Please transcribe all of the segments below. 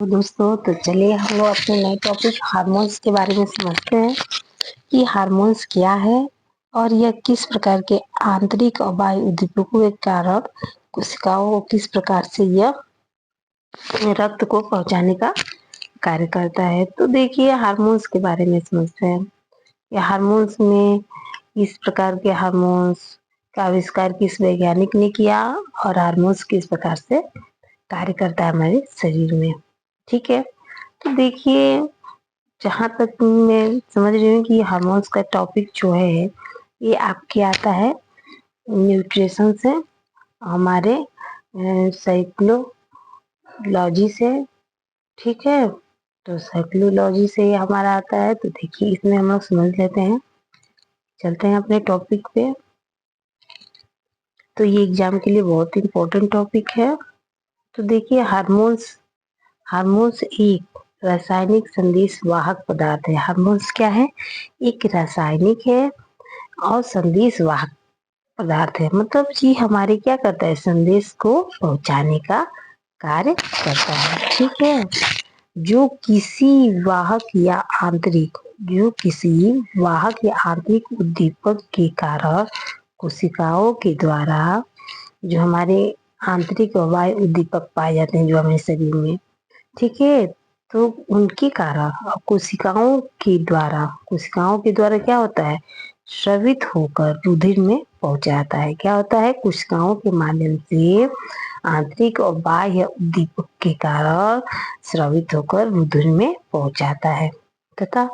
दोस्तों, तो चलिए हम लोग अपने नए टॉपिक हार्मोन्स के बारे में समझते हैं कि हार्मोन्स क्या है और यह किस प्रकार के आंतरिक और बाह्य उद्दीपकों के कारण कोशिकाओं को किस प्रकार से यह रक्त को पहुंचाने का कार्य करता है। तो देखिए हार्मोन्स के बारे में समझते हैं। ये हार्मोन्स में इस प्रकार के हार्मोन्स का आविष्कार किस वैज्ञानिक ने किया और हार्मोन्स किस प्रकार से कार्य करता है हमारे शरीर में। ठीक है, तो देखिए जहाँ तक मैं समझ रही हूँ कि हार्मोन्स का टॉपिक जो है ये आपके आता है न्यूट्रिशन से, हमारे साइकोलॉजी से। ठीक है, तो साइकोलॉजी से ये हमारा आता है। तो देखिए इसमें हम लोग समझ लेते हैं, चलते हैं अपने टॉपिक पे। तो ये एग्जाम के लिए बहुत इंपॉर्टेंट टॉपिक है। तो देखिए हार्मोन्स हार्मोन्स एक रासायनिक संदेश वाहक पदार्थ है। हार्मोन्स क्या है? एक रासायनिक है और संदेश वाहक पदार्थ है। मतलब जी हमारे क्या करता है, संदेश को पहुंचाने का कार्य करता है। ठीक है, जो किसी वाहक या आंतरिक जो किसी वाहक या आंतरिक उद्दीपक के कारण कोशिकाओं के द्वारा जो हमारे आंतरिक और बाह्य उद्दीपक पाए जाते हैं जो हमारे शरीर में। ठीक है, तो उनके कारण कोशिकाओं के द्वारा क्या होता है, स्रावित होकर रुधिर में पहुंच जाता है। क्या होता है, कोशिकाओं के माध्यम से आंतरिक और बाह्य उद्दीपक के कारण स्रावित होकर रुधिर में पहुंच जाता है तथा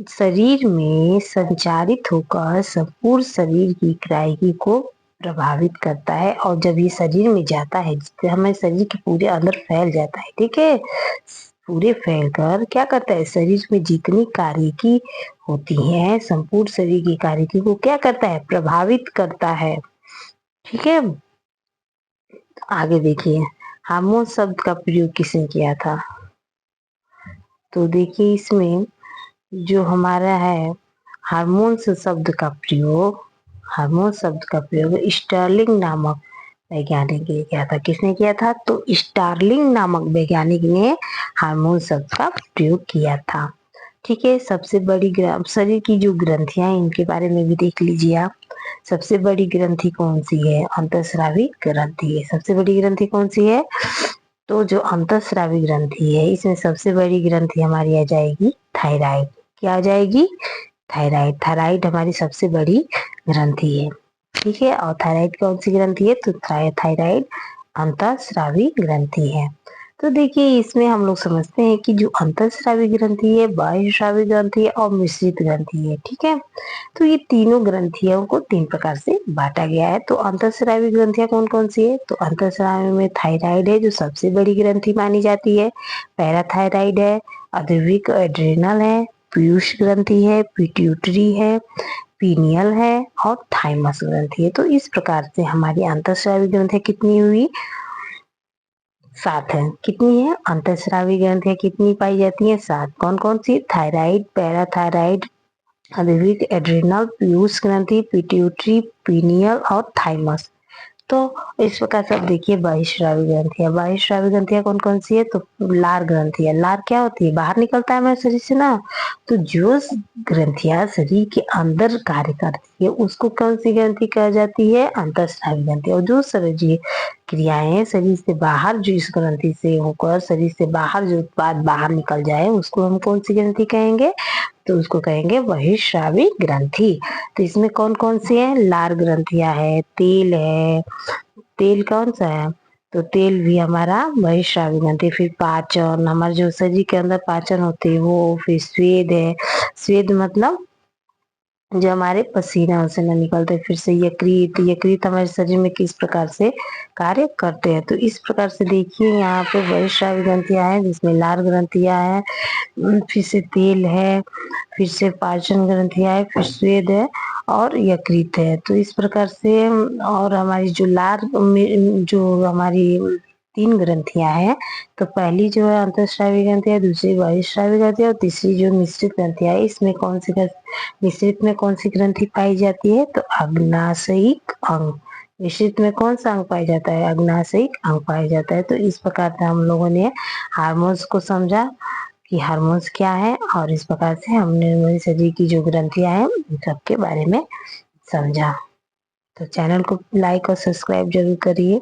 शरीर में संचारित होकर संपूर्ण शरीर की इकाई को प्रभावित करता है। और जब ये शरीर में जाता है, जिससे हमारे शरीर के पूरे अंदर फैल जाता है। ठीक है, पूरे फैल कर क्या करता है, शरीर में जितनी कार्यकी होती है संपूर्ण शरीर की कार्यकी को क्या करता है, प्रभावित करता है। ठीक है, आगे देखिए हार्मोन शब्द का प्रयोग किसने किया था। तो देखिए इसमें जो हमारा है हार्मोन शब्द का प्रयोग स्टर्लिंग नामक वैज्ञानिक ने किया था। किसने किया था, तो स्टार्लिंग नामक वैज्ञानिक ने हार्मोन शब्द का प्रयोग किया था। ठीक है, सबसे बड़ी शरीर की जो ग्रंथियां हैं इनके बारे में भी देख लीजिए आप। सबसे बड़ी ग्रंथि कौन सी है, अंतःस्रावी ग्रंथि है। सबसे बड़ी ग्रंथि कौन सी है, तो जो अंतःस्रावी ग्रंथि है इसमें सबसे बड़ी ग्रंथि हमारी आ जाएगी थायराइड। क्या आ जाएगी, थायराइड। थायराइड हमारी सबसे बड़ी ग्रंथि है। ठीक है, और थायराइड कौन सी ग्रंथि है, तो थायराइड अंतःस्रावी ग्रंथि है। तो देखिए इसमें हम लोग समझते हैं कि जो अंतःस्रावी ग्रंथि है, बाह्यस्रावी ग्रंथि है और मिश्रित ग्रंथि है। ठीक है, तो ये तीनों ग्रंथियों को तीन प्रकार से बांटा गया है। तो अंतःस्रावी ग्रंथियां कौन कौन सी है, तो अंतःस्रावी में थायराइड है जो सबसे बड़ी ग्रंथि मानी जाती है, पैराथायराइड है, अधोविक एड्रेनल है, पीयूष ग्रंथि है, पिट्यूटरी है, पीनियल है और थाइमस ग्रंथि है। तो इस प्रकार से हमारी अंतःस्रावी ग्रंथियां कितनी हुई, 7 है। कितनी है, अंतःस्रावी ग्रंथियां कितनी पाई जाती है, 7। कौन कौन सी, थायराइड, पैराथायराइड, अधोविक एड्रिनल, पीयूष ग्रंथि, पिट्यूटरी, पीनियल और थाइमस। तो इस प्रकार से आप देखिए बहिःस्रावी ग्रंथियां। बहिःस्रावी ग्रंथियां कौन कौन सी है, तो लार ग्रंथि है। लार क्या होती है, बाहर निकलता है हमारे शरीर से ना। तो जो ग्रंथियां शरीर के अंदर कार्य करती है उसको कौन सी ग्रंथि कहा जाती है, अंतःस्रावी ग्रंथि। और जो शरीर क्रियाएं शरीर से बाहर जो इस ग्रंथि से होकर शरीर से बाहर जो उत्पाद बाहर निकल जाए उसको हम कौन सी ग्रंथि कहेंगे, तो उसको कहेंगे बहिःस्रावी ग्रंथि। तो इसमें कौन कौन सी है, लार ग्रंथियां है, तेल है। तेल कौन सा है, तो तेल भी हमारा बहिःस्रावी ग्रंथि। फिर पाचन, हमारे जो शरीर के अंदर पाचन होते हैं वो। फिर स्वेद है, स्वेद मतलब जो हमारे पसीना वसीना निकलते हैं। फिर से यकृत, यकृत हमारे शरीर में किस प्रकार से कार्य करते हैं। तो इस प्रकार से देखिए यहाँ पे बहिःस्रावी ग्रंथियां हैं जिसमें लार ग्रंथियां हैं, फिर से तेल है, फिर से पाचन ग्रंथियां है, फिर स्वेद है और यकृत है। तो इस प्रकार से और हमारी जो जो हमारी 3 ग्रंथियां हैं, तो पहली जो है अंतःस्रावी ग्रंथि है, दूसरी बहिःस्रावी ग्रंथि है और तीसरी जो मिश्रित ग्रंथियां है। इसमें मिश्रित में कौन सी ग्रंथि पाई जाती है, तो अग्नाशयिक अंग मिश्रित में कौन सा अंग पाया जाता है? अग्नाशयिक अंग पाया जाता है। तो इस प्रकार से हम लोगों ने हार्मोन्स को समझा कि हार्मोन्स क्या है, और इस प्रकार से हमने हमारे शरीर की जो ग्रंथियां हैं उन सबके बारे में समझा। तो चैनल को लाइक और सब्सक्राइब जरूर करिए।